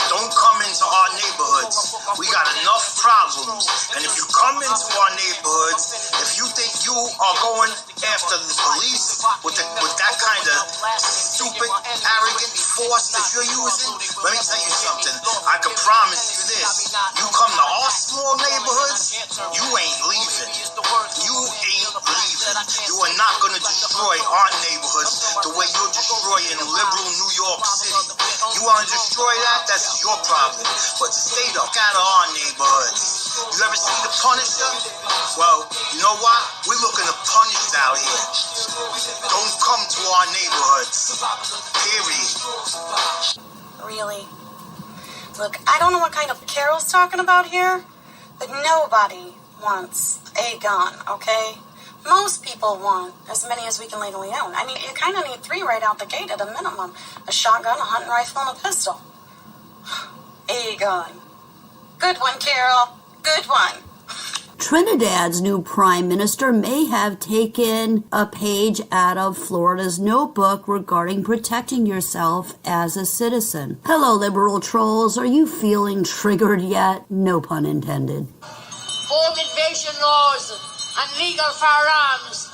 [SPEAKER 16] Don't come into our neighborhoods. We got enough problems. And if you come into our neighborhoods, if you think you are going after the police with that kind of stupid, arrogant force that you're using, let me tell you something. I can promise you this. You come to our small neighborhoods, you ain't leaving. You ain't leaving. You are not going to destroy our neighborhoods the way you're destroying liberal New York City. You want to destroy that? That's your problem. But stay the fuck out of our neighborhoods. You ever see The Punisher? Well, you know what? We're looking to punish out here. Don't come to our neighborhoods. Period.
[SPEAKER 17] Really? Look, I don't know what kind of Carol's talking about here, but nobody wants a gun, okay? Most people want as many as we can legally own. I mean, you kind of need 3 right out the gate at a minimum. A shotgun, a hunting rifle, and a pistol. A gun. Good one, Carol. Good one.
[SPEAKER 1] Trinidad's new prime minister may have taken a page out of Florida's notebook regarding protecting yourself as a citizen. Hello, liberal trolls. Are you feeling triggered yet? No pun intended.
[SPEAKER 18] Home invasion laws and legal firearms.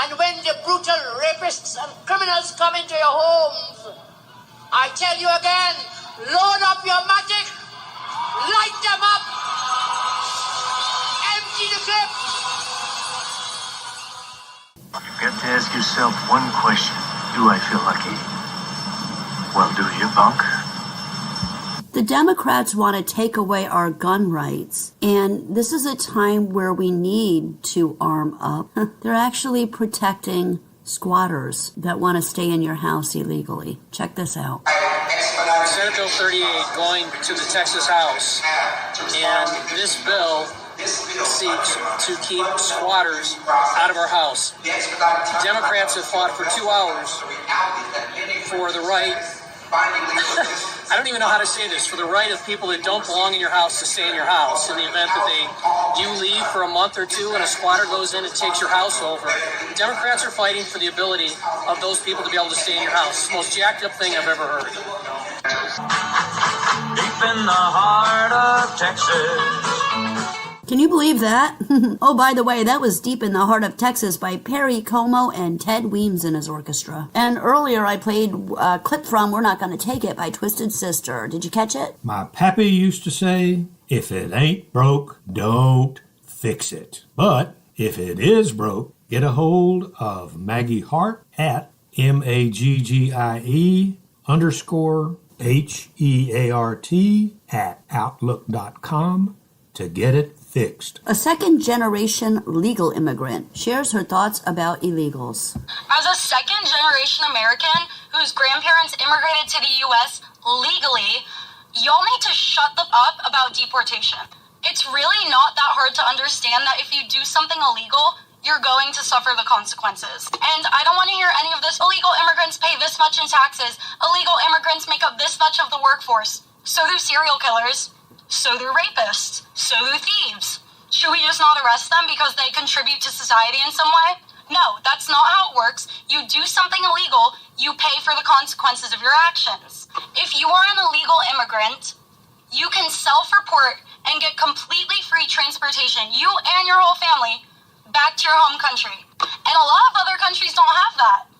[SPEAKER 18] And when the brutal rapists and criminals come into your homes, I tell you again, load up your matic, light them up, empty the clip.
[SPEAKER 19] You've got to ask yourself one question. Do I feel lucky? Well, do you, punk?
[SPEAKER 1] The Democrats want to take away our gun rights, and this is a time where we need to arm up. They're actually protecting squatters that want to stay in your house illegally. Check this out.
[SPEAKER 20] Senate Bill 38 going to the Texas House, and this bill seeks to keep squatters out of our house. Democrats have fought for 2 hours for the right I don't even know how to say this, for the right of people that don't belong in your house to stay in your house in the event that you leave for a month or two and a squatter goes in and takes your house over. Democrats are fighting for the ability of those people to be able to stay in your house. It's the most jacked up thing I've ever heard.
[SPEAKER 9] Deep in the heart of Texas.
[SPEAKER 1] Can you believe that? Oh, by the way, that was Deep in the Heart of Texas by Perry Como and Ted Weems and his orchestra. And earlier I played a clip from We're Not Gonna Take It by Twisted Sister. Did you catch it?
[SPEAKER 21] My pappy used to say, if it ain't broke, don't fix it. But if it is broke, get a hold of Maggie Hart at MAGGIE_HEART to get it fixed.
[SPEAKER 1] A second-generation legal immigrant shares her thoughts about illegals.
[SPEAKER 22] As a second-generation American whose grandparents immigrated to the U.S. legally, y'all need to shut up about deportation. It's really not that hard to understand that if you do something illegal, you're going to suffer the consequences. And I don't want to hear any of this. Illegal immigrants pay this much in taxes. Illegal immigrants make up this much of the workforce. So do serial killers. So do rapists. So do thieves. Should we just not arrest them because they contribute to society in some way? No, that's not how it works. You do something illegal, you pay for the consequences of your actions. If you are an illegal immigrant, you can self-report and get completely free transportation, you and your whole family, back to your home country. And a lot of other countries don't have that.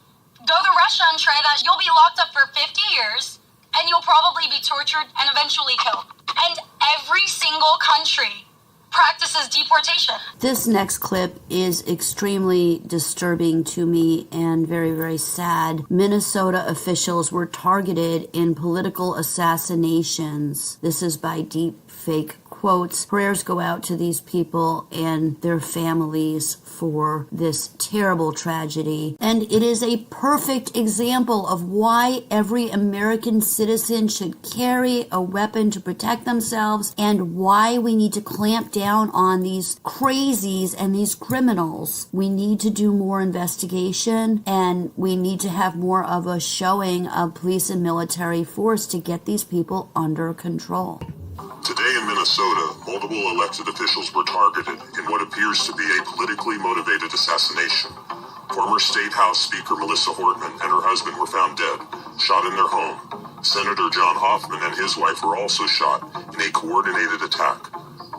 [SPEAKER 22] Go to Russia and try that. You'll be locked up for 50 years, and you'll probably be tortured and eventually killed. And every single country practices deportation.
[SPEAKER 1] This next clip is extremely disturbing to me and very, very sad. Minnesota officials were targeted in political assassinations. This is by deep fake quotes. Prayers go out to these people and their families for this terrible tragedy. And it is a perfect example of why every American citizen should carry a weapon to protect themselves and why we need to clamp down on these crazies and these criminals. We need to do more investigation and we need to have more of a showing of police and military force to get these people under control.
[SPEAKER 3] Today in Minnesota, multiple elected officials were targeted in what appears to be a politically motivated assassination. Former State House Speaker Melissa Hortman and her husband were found dead, shot in their home. Senator John Hoffman and his wife were also shot in a coordinated attack.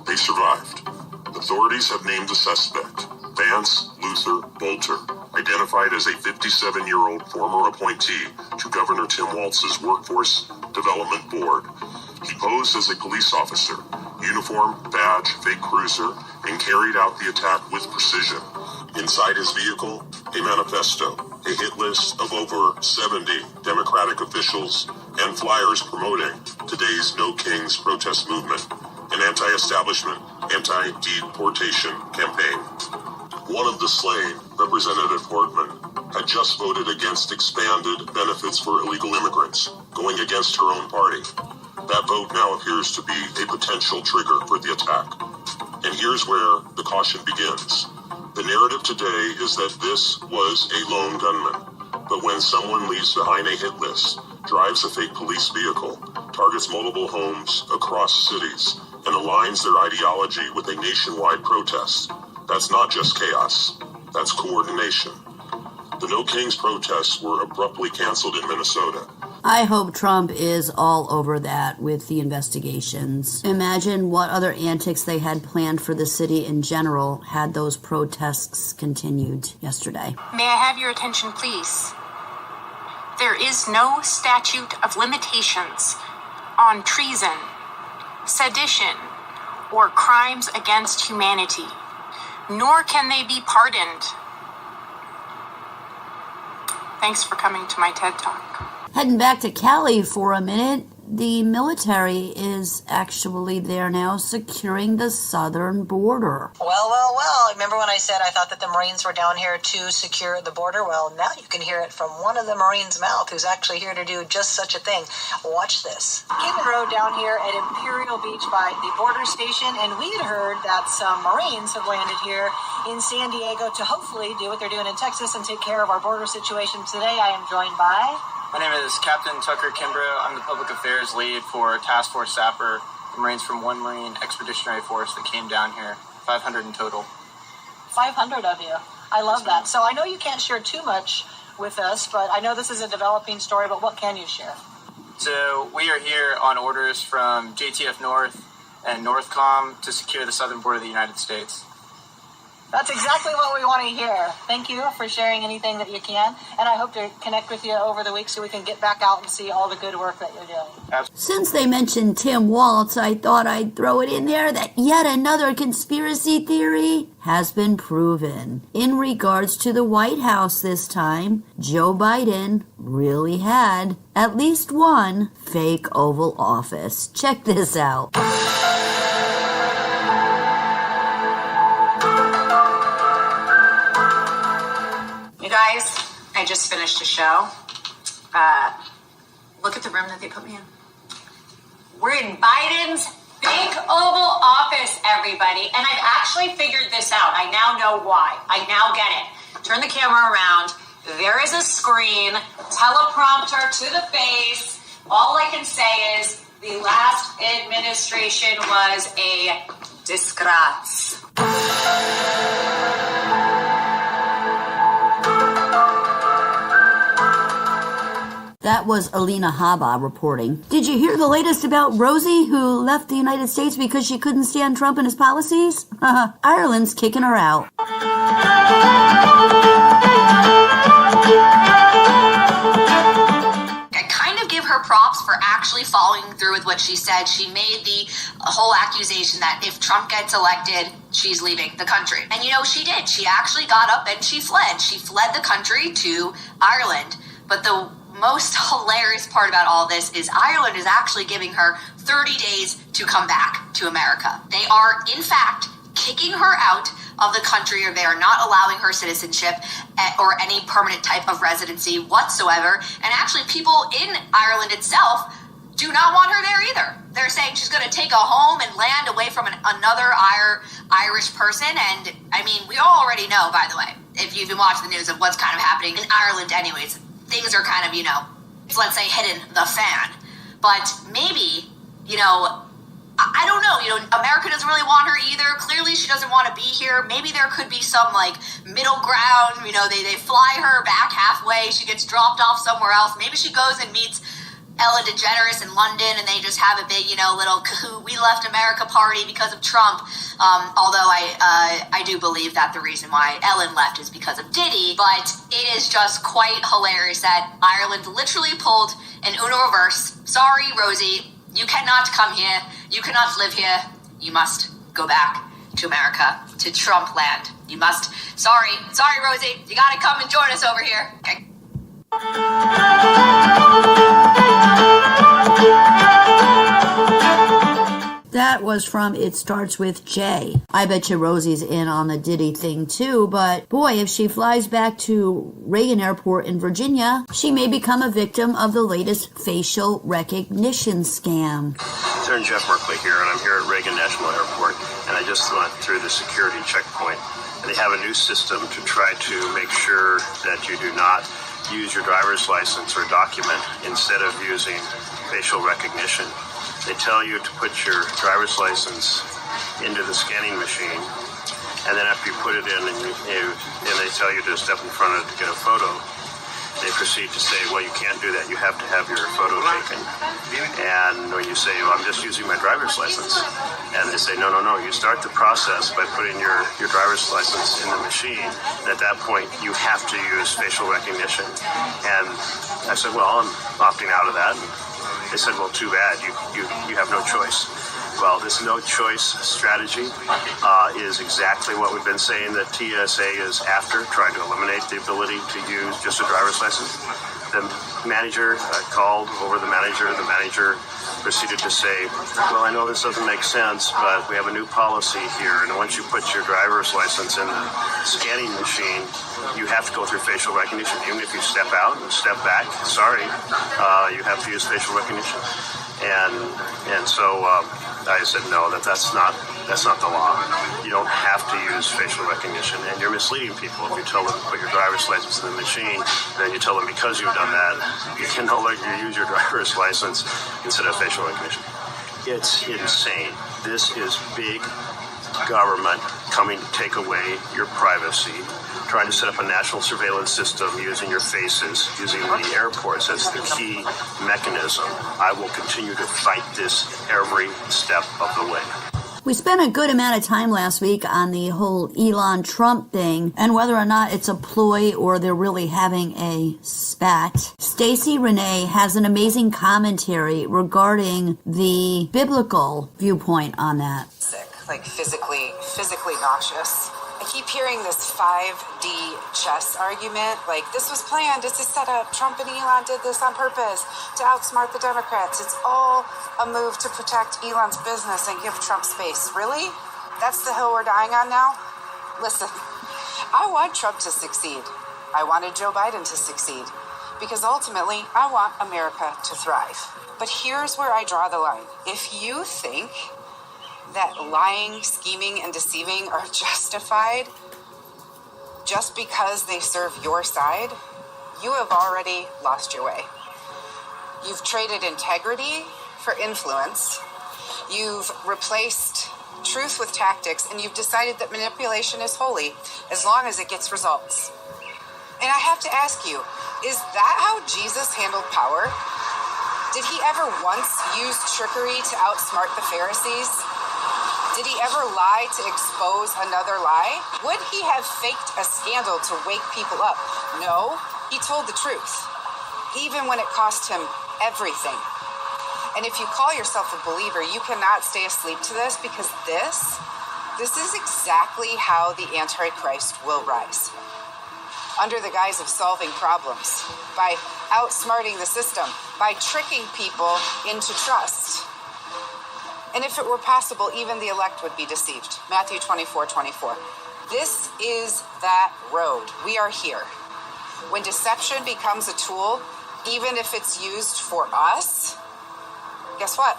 [SPEAKER 3] They survived. Authorities have named the suspect, Vance Luther Bolter, identified as a 57-year-old former appointee to Governor Tim Walz's Workforce Development Board. He posed as a police officer, uniform, badge, fake cruiser, and carried out the attack with precision. Inside his vehicle, a manifesto, a hit list of over 70 Democratic officials, and flyers promoting today's No Kings protest movement, an anti-establishment, anti-deportation campaign. One of the slain, Representative Hortman, had just voted against expanded benefits for illegal immigrants, going against her own party. That vote now appears to be a potential trigger for the attack. And here's where the caution begins. The narrative today is that this was a lone gunman. But when someone leaves behind a hit list, drives a fake police vehicle, targets multiple homes across cities, and aligns their ideology with a nationwide protest. That's not just chaos, that's coordination. The No Kings protests were abruptly canceled in Minnesota.
[SPEAKER 1] I hope Trump is all over that with the investigations. Imagine what other antics they had planned for the city in general had those protests continued yesterday.
[SPEAKER 4] May I have your attention, please? There is no statute of limitations on treason, sedition, or crimes against humanity, nor can they be pardoned. Thanks for coming to my TED Talk.
[SPEAKER 1] Heading back to Cali for a minute, the military is actually there now securing the southern border.
[SPEAKER 5] Well, remember when I said I thought that the Marines were down here to secure the border? Well, now you can hear it from one of the Marines' mouth who's actually here to do just such a thing. Watch this. Keeping road down here at Imperial Beach by the border station, and we had heard that some Marines have landed here in San Diego to hopefully do what they're doing in Texas and take care of our border situation. Today I am joined by...
[SPEAKER 23] My name is Captain Tucker Kimbrough. I'm the Public Affairs Lead for Task Force Sapper, the Marines from 1 Marine Expeditionary Force that came down here, 500 in total.
[SPEAKER 5] 500 of you. I love that. So I know you can't share too much with us, but I know this is a developing story, but what can you share?
[SPEAKER 23] So we are here on orders from JTF North and NORTHCOM to secure the southern border of the United States.
[SPEAKER 5] That's exactly what we want to hear. Thank you for sharing anything that you can, and I hope to connect with you over the week so we can get back out and see all the good work that you're doing.
[SPEAKER 1] Since they mentioned Tim Walz, I thought I'd throw it in there that yet another conspiracy theory has been proven. In regards to the White House this time, Joe Biden really had at least one fake Oval Office. Check this out.
[SPEAKER 11] Guys, I just finished a show. Look at the room that they put me in. We're in Biden's big Oval Office, everybody. And I've actually figured this out. I now know why. I now get it. Turn the camera around. There is a screen, teleprompter to the face. All I can say is the last administration was a disgrace.
[SPEAKER 1] That was Alina Habba reporting. Did you hear the latest about Rosie, who left the United States because she couldn't stand Trump and his policies? Ireland's kicking her out.
[SPEAKER 24] I kind of give her props for actually following through with what she said. She made the whole accusation that if Trump gets elected, she's leaving the country. And you know, she did. She actually got up and she fled. She fled the country to Ireland. But the most hilarious part about all this is Ireland is actually giving her 30 days to come back to America. They are, in fact, kicking her out of the country, or they are not allowing her citizenship or any permanent type of residency whatsoever. And actually, people in Ireland itself do not want her there either. They're saying she's going to take a home and land away from another Irish person. And, I mean, we all already know, by the way, if you've been watching the news, of what's kind of happening in Ireland anyways. Things are kind of, you know, let's say hitting the fan. But maybe, you know, I don't know, you know, America doesn't really want her either. Clearly she doesn't want to be here. Maybe there could be some, like, middle ground. You know, they fly her back halfway. She gets dropped off somewhere else. Maybe she goes and meets Ellen DeGeneres in London, and they just have a big, you know, little we left America party because of Trump. Although I do believe that the reason why Ellen left is because of Diddy. But it is just quite hilarious that Ireland literally pulled an Uno reverse. Sorry, Rosie, you cannot come here. You cannot live here. You must go back to America, to Trump land. You must. Sorry, Rosie. You gotta come and join us over here. Okay.
[SPEAKER 1] That was from It Starts With J. I bet you Rosie's in on the Diddy thing too, but boy, if she flies back to Reagan Airport in Virginia, she may become a victim of the latest facial recognition scam.
[SPEAKER 25] Lieutenant Jeff Merkley here, and I'm here at Reagan National Airport, and I just went through the security checkpoint. And they have a new system to try to make sure that you do not use your driver's license or document instead of using facial recognition. They tell you to put your driver's license into the scanning machine, and then after you put it in and they tell you to step in front of it to get a photo, they proceed to say, well, you can't do that. You have to have your photo taken. And when you say, well, I'm just using my driver's license, and they say, no, you start the process by putting your driver's license in the machine. And at that point, you have to use facial recognition. And I said, well, I'm opting out of that. And they said, well, too bad. You have no choice. Well, this no-choice strategy is exactly what we've been saying that TSA is after, trying to eliminate the ability to use just a driver's license. The manager called over the manager. The manager proceeded to say, well, I know this doesn't make sense, but we have a new policy here, and once you put your driver's license in the scanning machine, you have to go through facial recognition. Even if you step out and step back, sorry, you have to use facial recognition. And so I said, no, that's not the law. You don't have to use facial recognition, and you're misleading people if you tell them to put your driver's license in the machine, and then you tell them because you've done that, you can no longer use your driver's license instead of facial recognition. It's insane. This is big government coming to take away your privacy, trying to set up a national surveillance system using your faces, using the airports as the key mechanism. I will continue to fight this every step of the way.
[SPEAKER 1] We spent a good amount of time last week on the whole Elon Trump thing and whether or not it's a ploy or they're really having a spat. Stacey Renee has an amazing commentary regarding the biblical viewpoint on that.
[SPEAKER 6] Sick, like physically nauseous. I keep hearing this 5D chess argument, like this was planned, it's a setup, Trump and Elon did this on purpose to outsmart the Democrats. It's all a move to protect Elon's business and give Trump space. Really? That's the hill we're dying on now? Listen, I want Trump to succeed. I wanted Joe Biden to succeed because ultimately I want America to thrive. But here's where I draw the line. If you think that lying, scheming, and deceiving are justified just because they serve your side, you have already lost your way. You've traded integrity for influence. You've replaced truth with tactics, and you've decided that manipulation is holy as long as it gets results. And I have to ask you, is that how Jesus handled power? Did he ever once use trickery to outsmart the Pharisees? Did he ever lie to expose another lie? Would he have faked a scandal to wake people up? No, he told the truth, even when it cost him everything. And if you call yourself a believer, you cannot stay asleep to this, because this is exactly how the Antichrist will rise. Under the guise of solving problems, by outsmarting the system, by tricking people into trust. And if it were possible, even the elect would be deceived. Matthew 24:24. This is that road. We are here. When deception becomes a tool, even if it's used for us, guess what?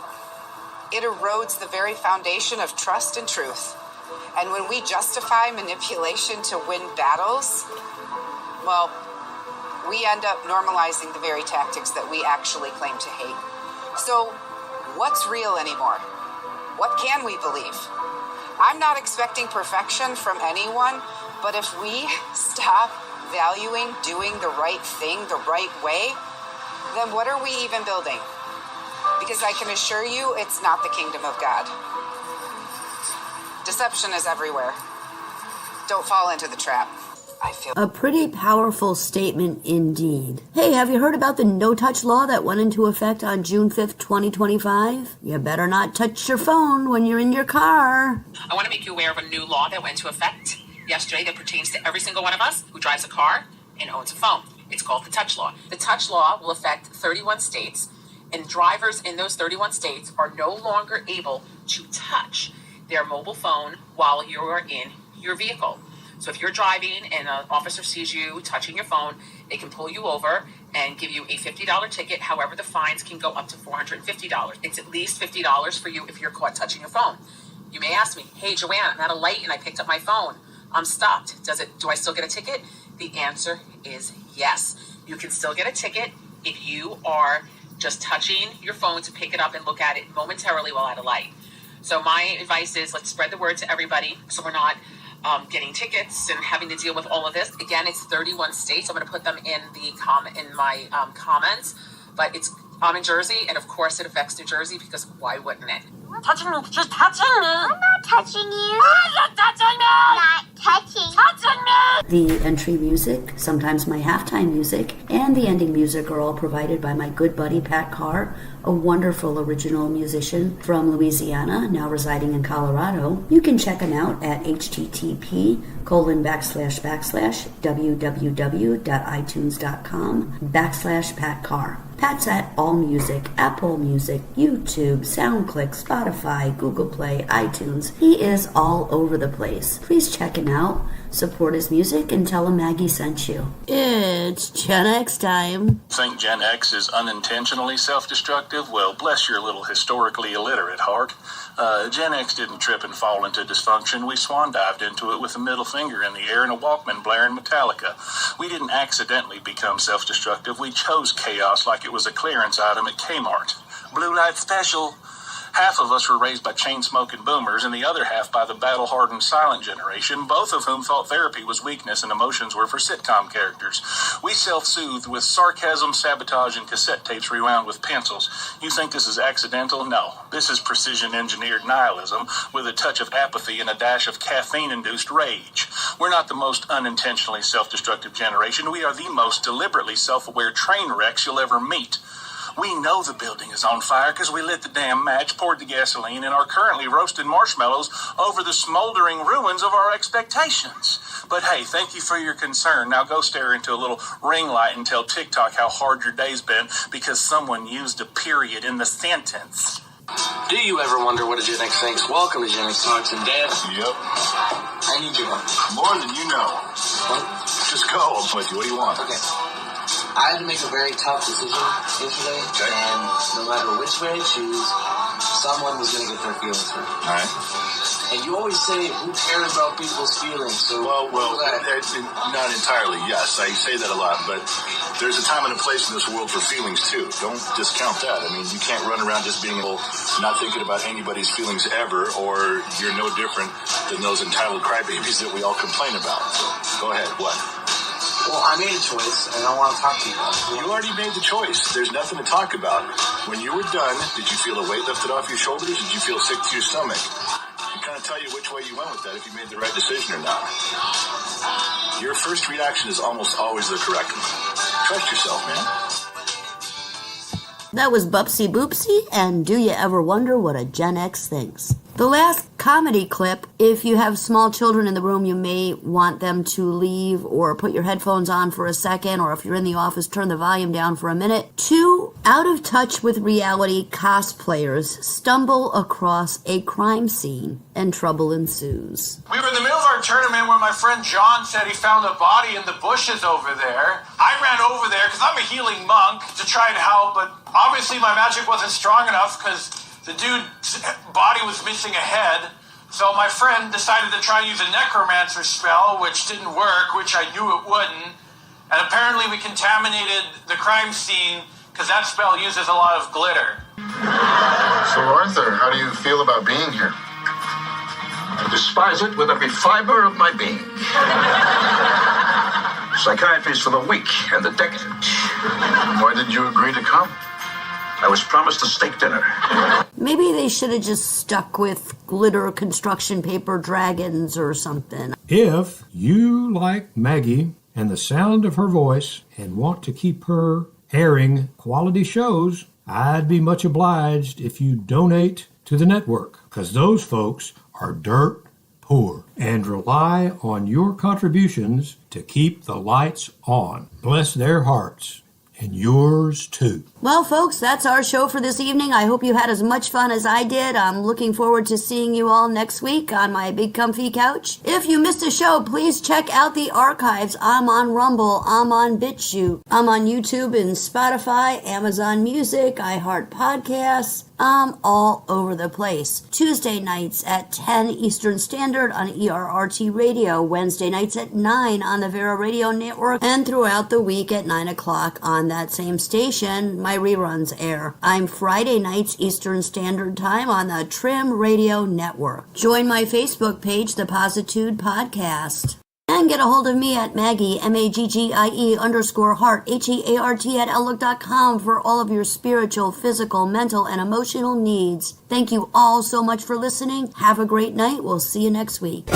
[SPEAKER 6] It erodes the very foundation of trust and truth. And when we justify manipulation to win battles, well, we end up normalizing the very tactics that we actually claim to hate. So, what's real anymore? What can we believe? I'm not expecting perfection from anyone, but if we stop valuing doing the right thing the right way, then what are we even building? Because I can assure you, it's not the kingdom of God. Deception is everywhere. Don't fall into the trap.
[SPEAKER 1] A pretty powerful statement indeed. Hey, have you heard about the no-touch law that went into effect on June 5th, 2025? You better not touch your phone when you're in your car.
[SPEAKER 7] I want to make you aware of a new law that went into effect yesterday that pertains to every single one of us who drives a car and owns a phone. It's called the touch law. The touch law will affect 31 states, and drivers in those 31 states are no longer able to touch their mobile phone while you are in your vehicle. So if you're driving and an officer sees you touching your phone, they can pull you over and give you a $50 ticket. However, the fines can go up to $450. It's at least $50 for you if you're caught touching your phone. You may ask me, hey, Joanne, I'm at a light and I picked up my phone. I'm stopped. Do I still get a ticket? The answer is yes. You can still get a ticket if you are just touching your phone to pick it up and look at it momentarily while at a light. So my advice is let's spread the word to everybody so we're not getting tickets and having to deal with all of this. Again, it's 31 states. I'm going to put them in my comments, but I'm in Jersey, and of course it affects New Jersey because why wouldn't it?
[SPEAKER 18] You're touching me. She's touching me.
[SPEAKER 2] I'm not touching you.
[SPEAKER 18] You're touching me.
[SPEAKER 2] Not touching.
[SPEAKER 18] Touching me.
[SPEAKER 1] The entry music, sometimes my halftime music, and the ending music are all provided by my good buddy Pat Carr, a wonderful original musician from Louisiana, now residing in Colorado. You can check him out at http://www.itunes.com/Pat Carr. Pat's at AllMusic, Apple Music, YouTube, SoundClick, Spotify, Google Play, iTunes. He is all over the place. Please check him out, support his music, and tell him Maggie sent you. It's Gen X time.
[SPEAKER 8] Think Gen X is unintentionally self-destructive? Well, bless your little historically illiterate heart. Gen X didn't trip and fall into dysfunction. We swan dived into it with a middle finger in the air and a Walkman blaring Metallica. We didn't accidentally become self-destructive. We chose chaos like it was a clearance item at Kmart. Blue light special. Half of us were raised by chain-smoking boomers and the other half by the battle-hardened silent generation, both of whom thought therapy was weakness and emotions were for sitcom characters. We self-soothed with sarcasm, sabotage, and cassette tapes rewound with pencils. You think this is accidental? No. This is precision-engineered nihilism with a touch of apathy and a dash of caffeine-induced rage. We're not the most unintentionally self-destructive generation. We are the most deliberately self-aware train wrecks you'll ever meet. We know the building is on fire because we lit the damn match, poured the gasoline, and are currently roasting marshmallows over the smoldering ruins of our expectations. But hey, thank you for your concern. Now go stare into a little ring light and tell TikTok how hard your day's been because someone used a period in the sentence.
[SPEAKER 12] Do you ever wonder what a Gen X thinks? Welcome to Gen X Talks and Dad.
[SPEAKER 13] Yep.
[SPEAKER 12] How you doing?
[SPEAKER 13] More than you know.
[SPEAKER 12] What?
[SPEAKER 13] Just go. I'm with you. What do you want?
[SPEAKER 12] Okay. I had to make a very tough decision yesterday, and no matter which way I choose, someone was going to get their feelings hurt.
[SPEAKER 13] All right.
[SPEAKER 12] And you always say, who cares about people's feelings? So
[SPEAKER 13] well, not entirely, yes. I say that a lot, but there's a time and a place in this world for feelings, too. Don't discount that. I mean, you can't run around just being not thinking about anybody's feelings ever, or you're no different than those entitled crybabies that we all complain about. So, go ahead. What?
[SPEAKER 12] Well, I made a choice, and I want to talk to you about it.
[SPEAKER 13] You already made the choice. There's nothing to talk about. When you were done, did you feel a weight lifted off your shoulders? Did you feel sick to your stomach? I can kind of tell you which way you went with that, if you made the right decision or not. Your first reaction is almost always the correct one. Trust yourself, man.
[SPEAKER 1] That was Bupsy Boopsy, and Do You Ever Wonder What a Gen X Thinks? The last comedy clip, if you have small children in the room, you may want them to leave or put your headphones on for a second, or if you're in the office, turn the volume down for a minute. Two out-of-touch with reality cosplayers stumble across a crime scene and trouble ensues.
[SPEAKER 14] We were in the middle of our tournament when my friend John said he found a body in the bushes over there. I ran over there because I'm a healing monk to try and help, but obviously my magic wasn't strong enough because the dude's body was missing a head. So my friend decided to try and use a necromancer spell, which didn't work, which I knew it wouldn't. And apparently we contaminated the crime scene because that spell uses a lot of glitter.
[SPEAKER 10] So Arthur, how do you feel about being here?
[SPEAKER 26] I despise it with every fiber of my being. Psychiatry is for the weak and the decadent.
[SPEAKER 10] Why did you agree to come?
[SPEAKER 26] I was promised a steak dinner.
[SPEAKER 1] Maybe they should have just stuck with glitter construction paper dragons or something.
[SPEAKER 21] If you like Maggie and the sound of her voice and want to keep her airing quality shows, I'd be much obliged if you donate to the network, because those folks are dirt poor and rely on your contributions to keep the lights on. Bless their hearts. And yours too.
[SPEAKER 1] Well, folks, that's our show for this evening. I hope you had as much fun as I did. I'm looking forward to seeing you all next week on my big comfy couch. If you missed a show, please check out the archives. I'm on Rumble. I'm on BitChute. I'm on YouTube and Spotify, Amazon Music, iHeart Podcasts. I'm all over the place. Tuesday nights at 10 Eastern Standard on ERRT Radio. Wednesday nights at 9 on the Vera Radio Network. And throughout the week at 9 o'clock on that same station. my reruns air. I'm Friday nights Eastern Standard Time on the Trim Radio Network. Join my Facebook page, the Positude Podcast. And get a hold of me at Maggie, MAGGIE_heart, HEART at outlook.com for all of your spiritual, physical, mental, and emotional needs. Thank you all so much for listening. Have a great night. We'll see you next week.